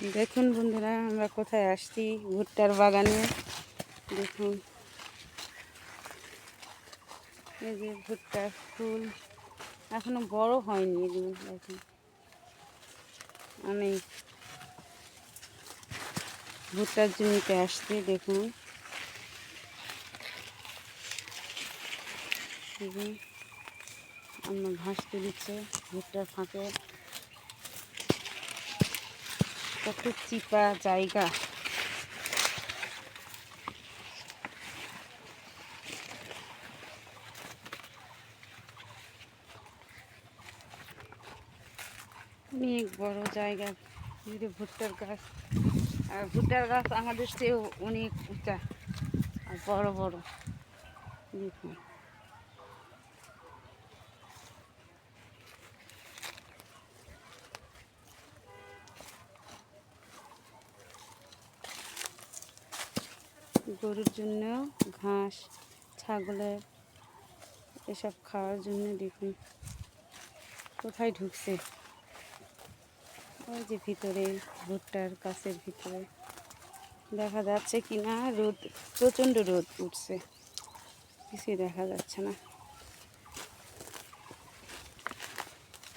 দেখুন বন্ধুরা, আমরা কোথায় আসছি? ভুট্টার বাগানে। দেখুন, এই যে ভুট্টার ফুল এখনো বড় হয়নি। দেখুন, আমি ভুট্টার জমিতে আসছি। দেখুন, আমার ঘাস তুলেছে ভুট্টার ফাঁকে। কত চিপা জায়গা। অনেক বড় জায়গা জুড়ে ভুট্টার গাছ। আর ভুট্টার গাছ আমাদের চেয়েও অনেক উঁচা আর বড় বড়। দেখুন, গরুর জন্য ঘাস, ছাগলের এসব খাওয়ার জন্য। দেখুন কোথায় ঢুকছে, ওই যে ভিতরে ভুট্টার গাছের ভিতরে। দেখা যাচ্ছে কি না? রোদ, প্রচণ্ড রোদ উঠছে, কিছুই দেখা যাচ্ছে না।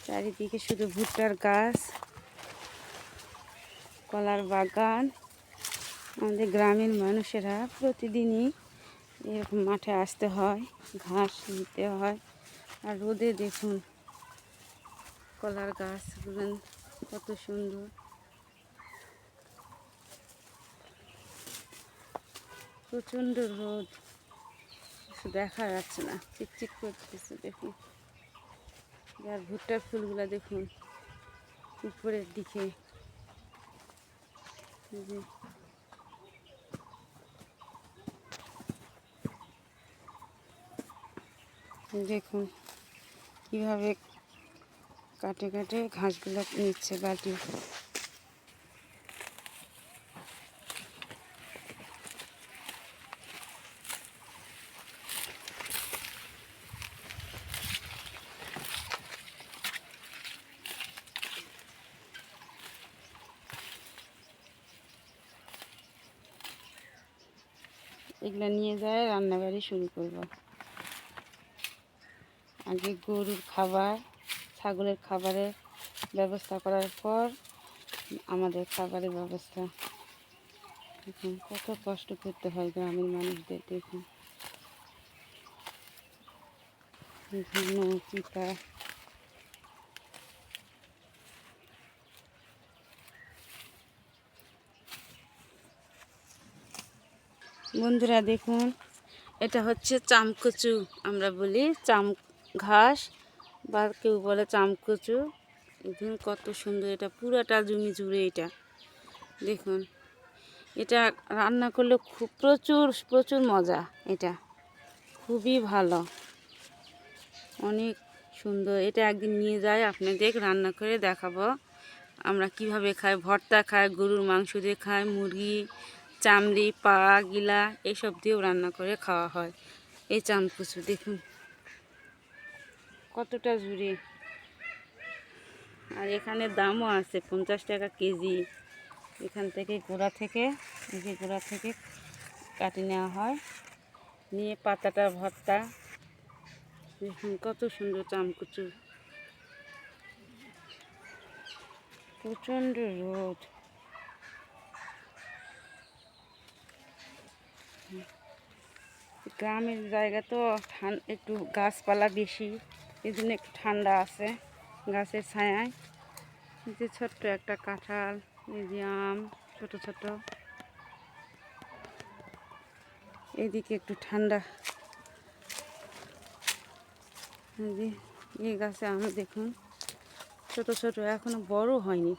চারিদিকে শুধু ভুট্টার গাছ, কলার বাগান। আমাদের গ্রামের মানুষেরা প্রতিদিনই এরকম মাঠে আসতে হয়, ঘাস নিতে হয়। আর রোদে দেখুন কলার গাছগুলো কত সুন্দর। প্রচণ্ড রোদ, কিছু দেখা যাচ্ছে না, চিকচিক করতেছে। দেখুন, আর ভুট্টার ফুলগুলা দেখুন উপরের দিকে। দেখুন কিভাবে কাটে কাটে ঘাসগুলো নিচ্ছে বালতি। এগুলো নিয়ে যায় রান্নাবাড়ি শুরু করব। আগে গরুর খাবার, ছাগলের খাবারের ব্যবস্থা করার পর আমাদের খাবারের ব্যবস্থা। দেখুন কত কষ্ট করতে হয় গ্রামের মানুষদের। দেখুন বিভিন্ন চিতা। বন্ধুরা দেখুন, এটা হচ্ছে চামকচু, আমরা বলি চাম ঘাস বা কেউ বলে চামকচু। দেখুন কত সুন্দর, এটা পুরাটা জমি জুড়ে। এটা দেখুন, এটা রান্না করলে খুব প্রচুর প্রচুর মজা। এটা খুবই ভালো, অনেক সুন্দর। এটা একদিন নিয়ে যাই আপনাদের রান্না করে দেখাবো আমরা কিভাবে খাই। ভর্তা খাই, গরুর মাংস দিয়ে খাই, মুরগি চামড়ি, পা, গিলা এইসব দিয়েও রান্না করে খাওয়া হয় এই চামকুচু। দেখুন কতটা জুড়ে। আর এখানে দামও আছে, 50 টাকা কেজি। এখান থেকে গোড়া থেকে, এই যে গোড়া থেকে কাটে নেওয়া হয়, নিয়ে পাতাটা ভর্তা। দেখুন কত সুন্দর চামকুচু। প্রচণ্ড রোদ। গ্রামের জায়গা তো একটু গাছপালা বেশি, এই জন্য একটু ঠান্ডা আছে গাছের ছায়ায়। এই যে ছোট্ট একটা কাঁঠাল, এই যে আম ছোট ছোট। এইদিকে একটু ঠান্ডা। এই যে এই গাছে আম দেখুন ছোট ছোট, এখনো বড় হয়নি,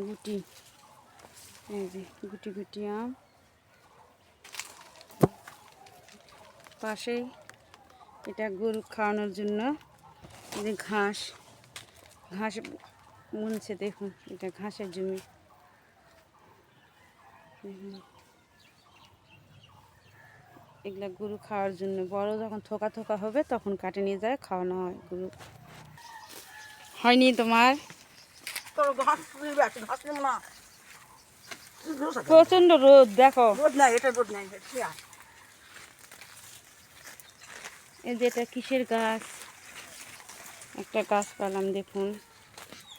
গুটি। এই যে গুটি গুটি আম। পাশেই এটা গরু খাওয়ানোর জন্য এই যে ঘাস ঘাস বুনছে। দেখুন এটা ঘাসের জমি। এগুলা গরু খাওয়ার জন্য, বড় যখন থোকা থোকা হবে তখন কাটে নিয়ে যায়, খাওয়ানো হয় গরু। হয়নি তোমার? প্রচন্ড রোদ, দেখো রোদ নাই, এটা রোদ নাই। এই যে এটা কিসের গাছ, একটা গাছ পালাম দেখুন,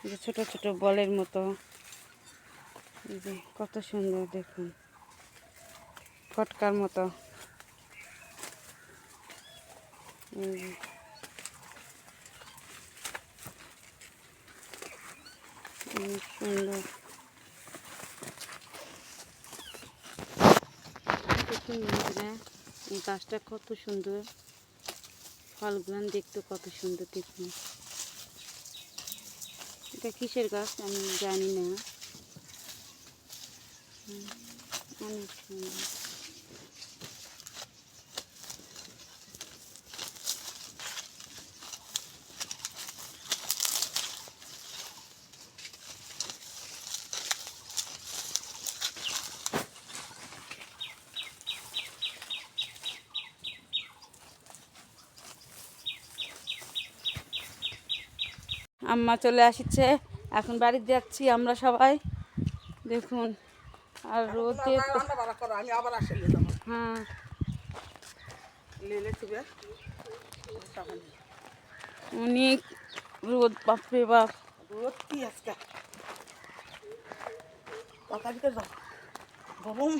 যে ছোট ছোট বলের মতো, এই যে কত সুন্দর দেখুন, ফটকার মতো। এই যে অনেক সুন্দর, দেখুন বন্ধুরা, এই গাছটা কত সুন্দর, ফলগুলো দেখতে কত সুন্দর দেখুন। এটা কিসের গাছ আমি জানি না, অনেক সুন্দর। আম্মা চলে আসছে, এখন বাড়িতে যাচ্ছি আমরা সবাই দেখুন। আর রোদে আমি আবার আসলে হ্যাঁ, অনেক রোদ, বাপরে বাপ। রোদ কি আজকে গরম,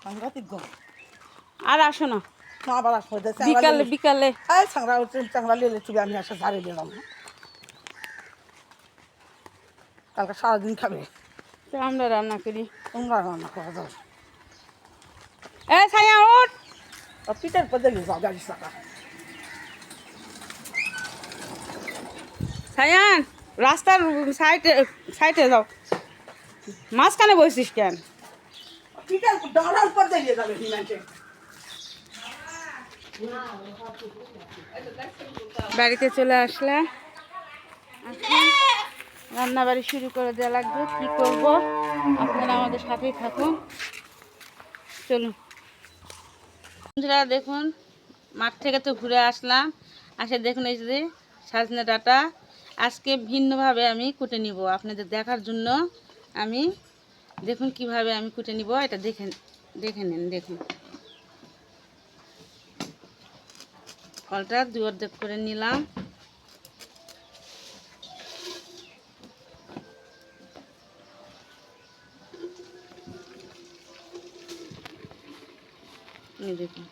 সাংঘাতিক গরম। আর আসো না, আবার আসবো, বিকালে বিকালে। চাংড়া লেলে চুবে আমি আসা ঝাড়ে দিলাম। কালকে সারাদিন খাবে, তো আমরা রান্না করি। তোমরা রান্না করা যাও। এ ছায়া ওঠ, পিঠের পর দেখে যাও গাড়ি চাকা। ছায়ান রাস্তার সাইডে সাইডে যাও, মাঝখানে বসিস কেন? পিঠের দাঁড়ার পর দেখে যাবে হিমাঞ্চে। বাড়িতে চলে আসলাম, এখন রান্না বাড়ি শুরু করে দেওয়া লাগবে। কি করব আপনারা আমাদের সাথেই থাকুন, চলুন বন্ধুরা। দেখুন মাঠ থেকে তো ঘুরে আসলাম, আসে দেখুন এই যে সজনে ডাঁটা আজকে ভিন্নভাবে আমি কুটে নিব আপনাদের দেখার জন্য। আমি দেখুন কিভাবে আমি কুটে নিব, এটা দেখে নেন। দেখুন ফলটা দুই অর্ধেক করে নিলাম, এই দেখুন।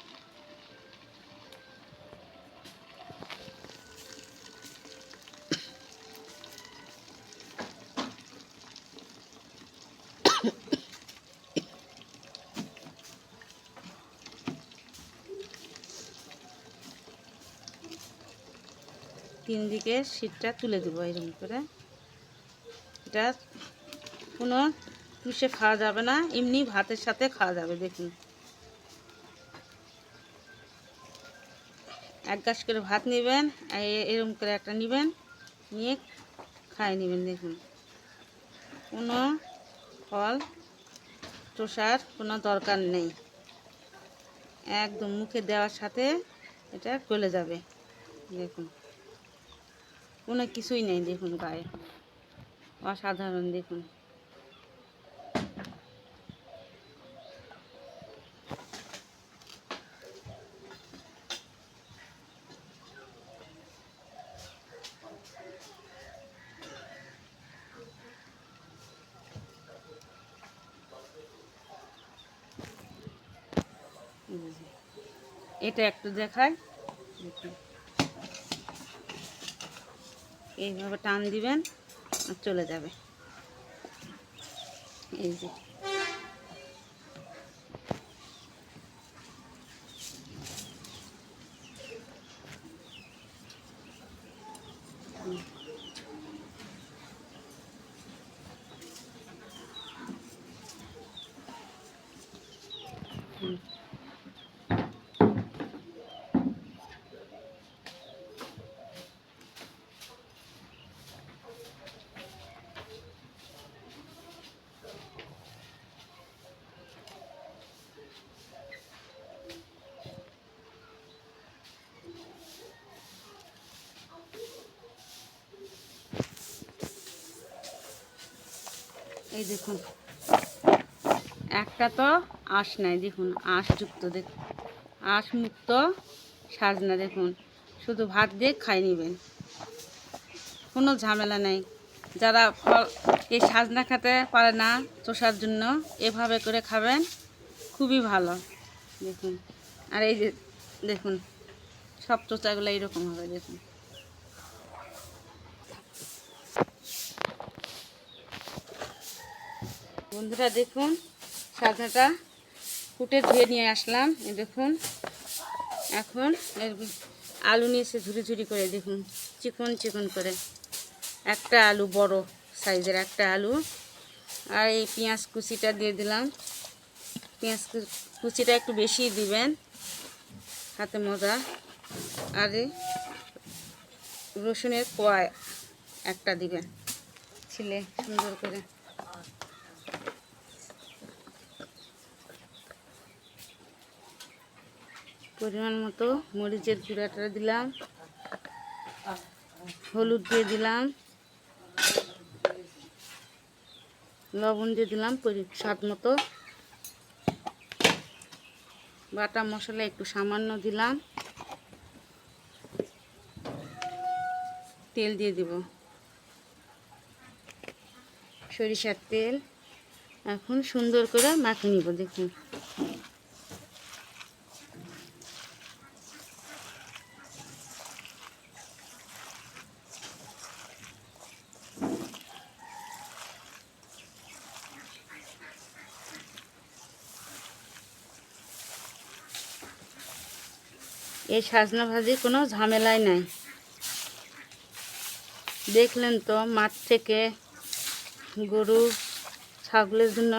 তিন দিকে শীতটা তুলে দেবো এরকম করে। এটা কোনো টুসে খাওয়া যাবে না, এমনি ভাতের সাথে খাওয়া যাবে। দেখুন এক গ্লাস করে ভাত নেবেন, এরকম করে একটা নেবেন, নিয়ে খাই নেবেন। দেখুন কোনো ফল টোসার কোনো দরকার নেই, একদম মুখে দেওয়ার সাথে এটা গলে যাবে। দেখুন কোনো কিছুই নেই, দেখুন গায়ে, অসাধারণ। দেখুন এটা একটু দেখাই, দেখুন এইভাবে টান দিবেন আর চলে যাবে। এই যে এই দেখুন একটা তো আঁশ নাই, দেখুন আঁশযুক্ত, দেখুন আঁশমুক্ত সাজনা। দেখুন শুধু ভাত দিয়ে খাই নেবেন, কোনো ঝামেলা নেই। যারা এই সাজনা খেতে পারে না চোষার জন্য, এভাবে করে খাবেন, খুবই ভালো। দেখুন আর এই যে দেখুন সব চোচাগুলো এইরকম হবে। দেখুন বন্ধুরা, দেখুন সাজনাটা কুটে ধুয়ে নিয়ে আসলাম। এই দেখুন এখন আলু নিয়েছে ঝুরি ঝুরি করে, দেখুন চিকন চিকন করে। একটা আলু, বড় সাইজের একটা আলু। আর এই পেঁয়াজ কুচিটা দিয়ে দিলাম। পেঁয়াজ কুচিটা একটু বেশি দিবেন, হাতে মজা। আর এই রসুনের কোয়া একটা দিবেন, ছিলে সুন্দর করে। পরিমাণ মতো মরিচের গুঁড়াটা দিলাম, হলুদ দিয়ে দিলাম, লবণ দিয়ে দিলাম স্বাদ মতো। বাটা মশলা একটু সামান্য দিলাম, তেল দিয়ে দিব, সরিষার তেল। এখন সুন্দর করে মাখিয়ে নিব। দেখুন এই সাজনা ভাজি কোনো ঝামেলাই নাই। দেখলেন তো, মাঠ থেকে গরু ছাগলের জন্য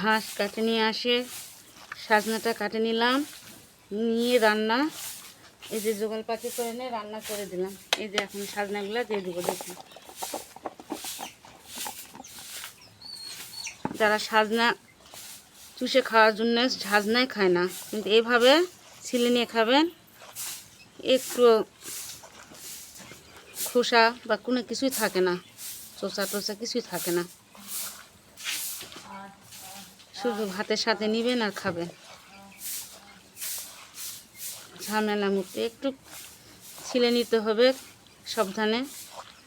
ঘাস কাটে নিয়ে আসে, সাজনাটা কাটে নিলাম, নিয়ে রান্না, এই যে জোগাল পাতি করে নিয়ে রান্না করে দিলাম। এই যে এখন সাজনাগুলো দিয়ে দেবো। দেখুন যারা সাজনা চুষে খাওয়ার জন্য সাজনাই খায় না, কিন্তু এইভাবে ছিলে নিয়ে খাবেন, একটু খোসা বা কোনো কিছুই থাকে না, চোষা টোসা কিছুই থাকে না। শুধু ভাতের সাথে নেবেন আর খাবেন, ঝামেলা মুক্ত। একটু ছিলে নিতে হবে সাবধানে,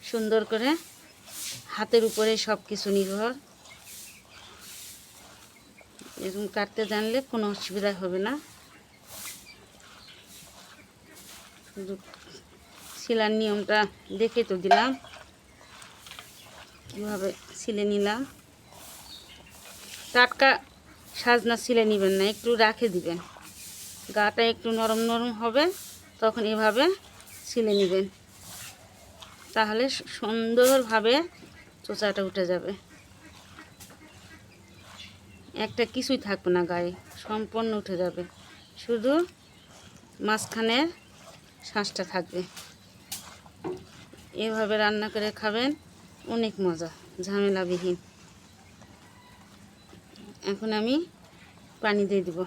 সুন্দর করে, হাতের উপরে সব কিছু নির্ভর। এরকম কাটতে জানলে কোনো অসুবিধা হবে না। শুধু ছিলার নিয়মটা দেখে তো দিলাম, কীভাবে ছিলে নিলাম। টাটকা সাজনা ছিলে নেবেন না, একটু রাখে দিবেন, গাটা একটু নরম নরম হবে, তখন এভাবে ছিলে নেবেন, তাহলে সুন্দরভাবে চোচাটা উঠে যাবে, একটা কিছুই থাকবে না গায়ে, সম্পূর্ণ উঠে যাবে, শুধু মাঝখানের শাঁসটা থাকবে। এভাবে রান্না করে খাবেন, অনেক মজা, ঝামেলাবিহীন। এখন আমি পানি দিয়ে দেব।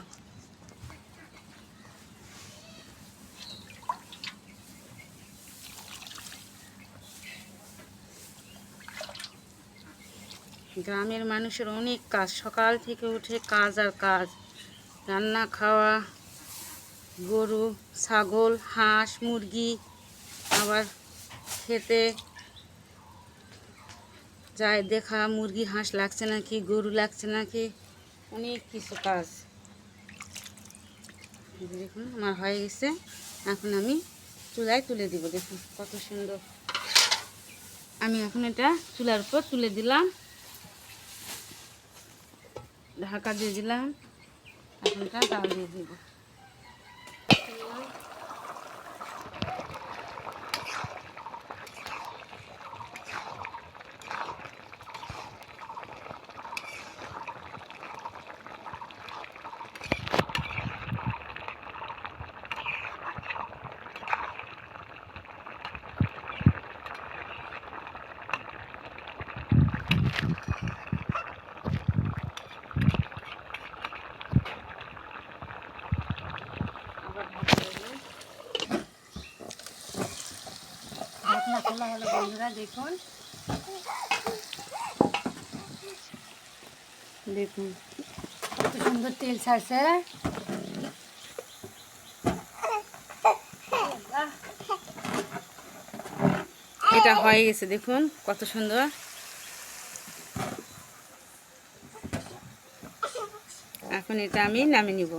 গ্রামের মানুষের অনেক কাজ, সকাল থেকে উঠে কাজ আর কাজ, রান্না খাওয়া, গরু ছাগল হাঁস মুরগি, আবার খেতে যায় দেখা মুরগি হাঁস লাগছে নাকি, গরু লাগছে নাকি, অনেক কিছু কাজ। দেখুন আমার হয়ে গেছে, এখন আমি চুলায় তুলে দিব। দেখুন কত সুন্দর। আমি এখন এটা চুলার উপর তুলে দিলাম, ঢাকা দিয়ে দিলাম, এখন এটা ডাল দিয়ে দিব। ঢাকনা খোলা হলো বন্ধুরা, দেখুন দেখুন কত সুন্দর তেল ছাড়ছে। এটা হয়ে গেছে, দেখুন কত সুন্দর। এখন এটা আমি নামিয়ে নিব।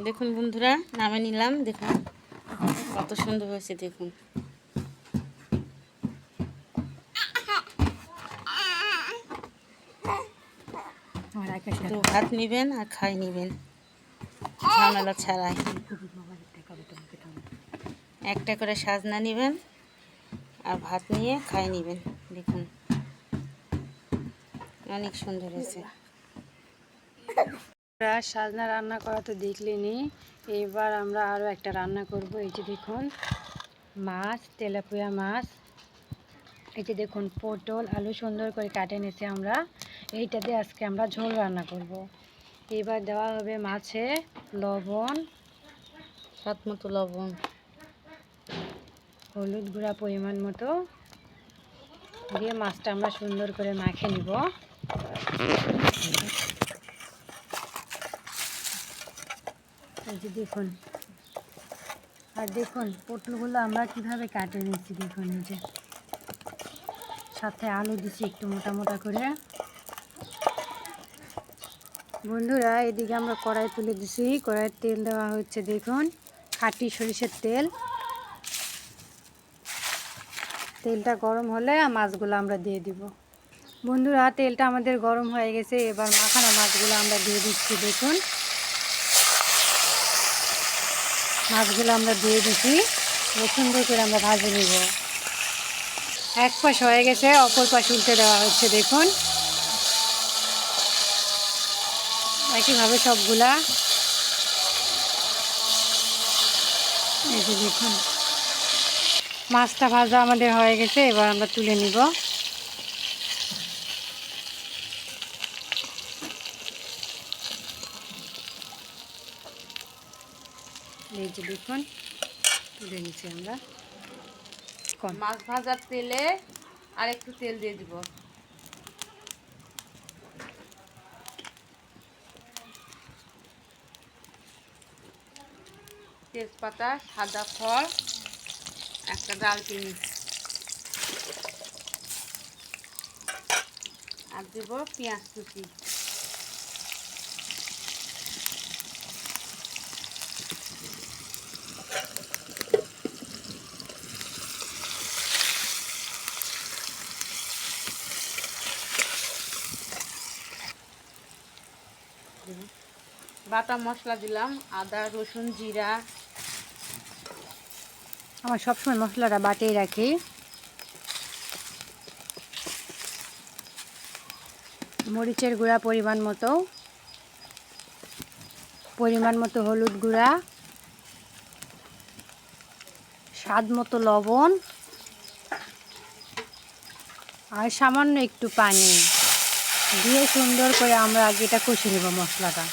দেখুন বন্ধুরা, নামিয়ে নিলাম। দেখুন কত সুন্দর হয়েছে, দেখুন। তো ভাত নেবেন আর খাই নেবেন, ঝামেলা ছাড়াই। একটা করে সাজনা নেবেন আর ভাত নিয়ে খাই নেবেন। দেখুন অনেক সুন্দর হয়েছে। সাজনা রান্না করা তো দেখলেনি, এবার আমরা আরও একটা রান্না করব। এই যে দেখুন মাছ, তেলাপিয়া মাছ। এই যে দেখুন পটল আলু সুন্দর করে কাটে নিয়েছি আমরা। এইটা দিয়ে আজকে আমরা ঝোল রান্না করব। এবার দেওয়া হবে মাছে লবণ, স্বাদ মতো লবণ, হলুদ গুঁড়া পরিমাণ মতো দিয়ে মাছটা আমরা সুন্দর করে মাখে নিব। এই যে দেখুন, আর দেখুন পটলগুলো আমরা কিভাবে কাটে নিচ্ছি। দেখুন এই যে সাথে আলু দিচ্ছি একটু মোটা মোটা করে। বন্ধুরা এদিকে আমরা কড়াই তুলে দিছি, কড়াইয়ের তেল দেওয়া হচ্ছে দেখুন খাঁটি সরিষার তেল। তেলটা গরম হলে মাছগুলো আমরা দিয়ে দিব। বন্ধুরা তেলটা আমাদের গরম হয়ে গেছে, এবার মাখানো মাছগুলো আমরা দিয়ে দিচ্ছি। দেখুন মাছগুলো আমরা দিয়ে দিচ্ছি, সুন্দর করে আমরা ভাজে নিব। এক পাশ হয়ে গেছে, অপর পাশ উল্টে দেওয়া হচ্ছে। দেখুন একইভাবে সবগুলা। এই যে দেখুন মাছটা ভাজা আমাদের হয়ে গেছে, এবার আমরা তুলে নিব। এই যে দেখুন তুলে নিচ্ছি আমরা। মাছ ভাজার তেলে আর একটু তেল দিয়ে দিব। তেজপাতা, সাদা ফল, একটা ডালচিনি আর দেব পেঁয়াজ কুচি। বাটা মশলা দিলাম, আদা রসুন জিরা। আমার সবসময় মশলাটা বাটিয়ে রাখি। মরিচের গুঁড়া পরিমাণ মতো হলুদ গুঁড়া, স্বাদ মতো লবণ আর সামান্য একটু পানি দিয়ে সুন্দর করে আমরা আগে এটা কষে নেব মশলাটা।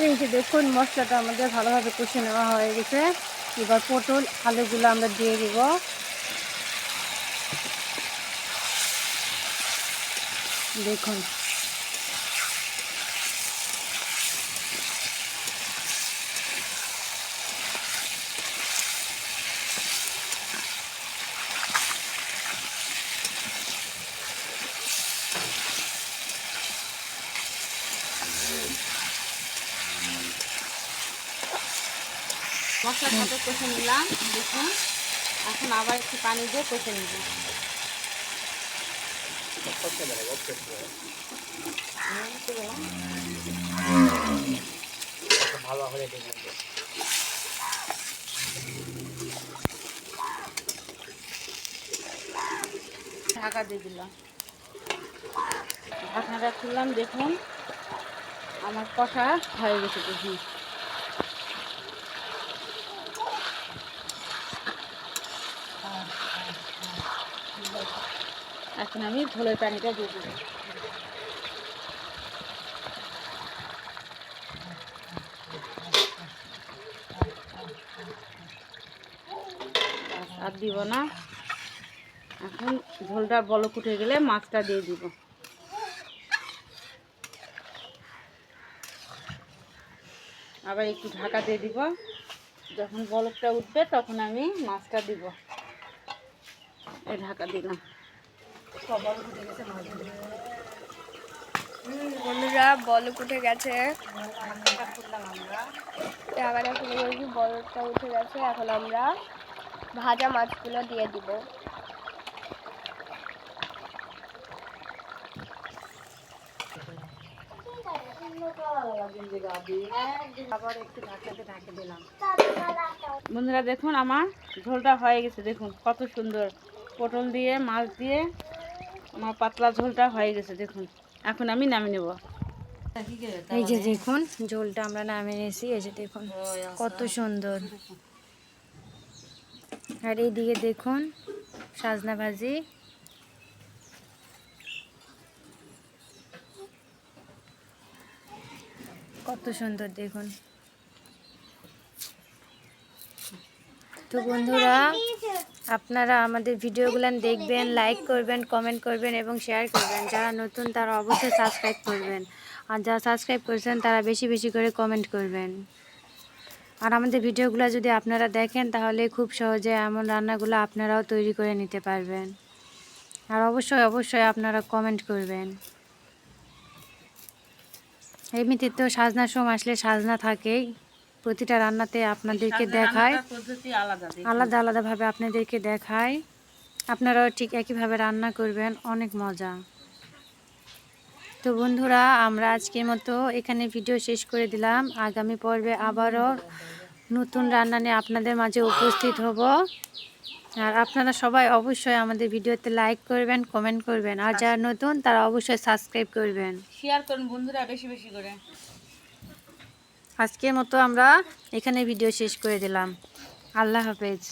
এই যে দেখুন মশলাটা আমাদের ভালোভাবে কষে নেওয়া হয়ে গেছে। এবার পটল আলুগুলো আমরা দিয়ে দিব। দেখুন মশলার সাথে কষে নিলাম। দেখুন এখন আবার একটু পানি দিয়ে কষে নিব। ঢাকা দিয়ে দিলাম, ঢাকনাটা খুললাম। দেখুন আমার কষা হয়ে গেছে। দেখুন এখন আমি ঝোলের পানিটা দিয়ে দেবো। আর দিব না, এখন ঝোলটা বলক উঠে গেলে মাছটা দিয়ে দিব। আবার একটু ঢাকা দিয়ে দিব, যখন বলকটা উঠবে তখন আমি মাছটা দিব। এই ঢাকা দিলাম। বন্ধুরা বলক উঠে গেছে, ঢাকাটা খুলে বলছি, বলকটা উঠে গেছে। এখন আমরা ভাজা মাছগুলো দিয়ে দিব। আবার একটু ঢাকাতে ঢাকে দিলাম। বন্ধুরা দেখুন আমার ঝোলটা হয়ে গেছে, দেখুন কত সুন্দর পটল দিয়ে মাছ দিয়ে আমার পাতলা ঝোলটা হয়ে গেছে। দেখুন এখন আমি নামিয়ে নেব। এই যে দেখুন ঝোলটা আমরা নামিয়ে নিয়েছি। এই যে দেখুন কত সুন্দর। আর এইদিকে দেখুন সাজনা ভাজি, কত সুন্দর দেখুন। তো বন্ধুরা আপনারা আমাদের ভিডিওগুলো দেখবেন, লাইক করবেন, কমেন্ট করবেন এবং শেয়ার করবেন। যারা নতুন তারা অবশ্যই সাবস্ক্রাইব করবেন, আর যারা সাবস্ক্রাইব করেছেন তারা বেশি বেশি করে কমেন্ট করবেন। আর আমাদের ভিডিওগুলো যদি আপনারা দেখেন তাহলে খুব সহজে এমন রান্নাগুলো আপনারাও তৈরি করে নিতে পারবেন। আর অবশ্যই অবশ্যই আপনারা কমেন্ট করবেন। এমনিতে তো সাজনার সময় আসলে সাজনা থাকেই, প্রতিটা রান্নাতে আপনাদেরকে দেখায়, পদ্ধতি আলাদা। আলাদা আলাদাভাবে আপনাদেরকে দেখায়। আপনারাও ঠিক একইভাবে রান্না করবেন, অনেক মজা। তো বন্ধুরা আমরা আজকের মতো এখানে ভিডিও শেষ করে দিলাম। আগামী পর্বে আবারও নতুন রান্না নিয়ে আপনাদের মাঝে উপস্থিত হব। আর আপনারা সবাই অবশ্যই আমাদের ভিডিওতে লাইক করবেন, কমেন্ট করবেন, আর যারা নতুন তারা অবশ্যই সাবস্ক্রাইব করবেন। শেয়ার করুন বন্ধুরা বেশি বেশি করে। আজকের মতো আমরা এখানে ভিডিও শেষ করে দিলাম। আল্লাহ হাফেজ।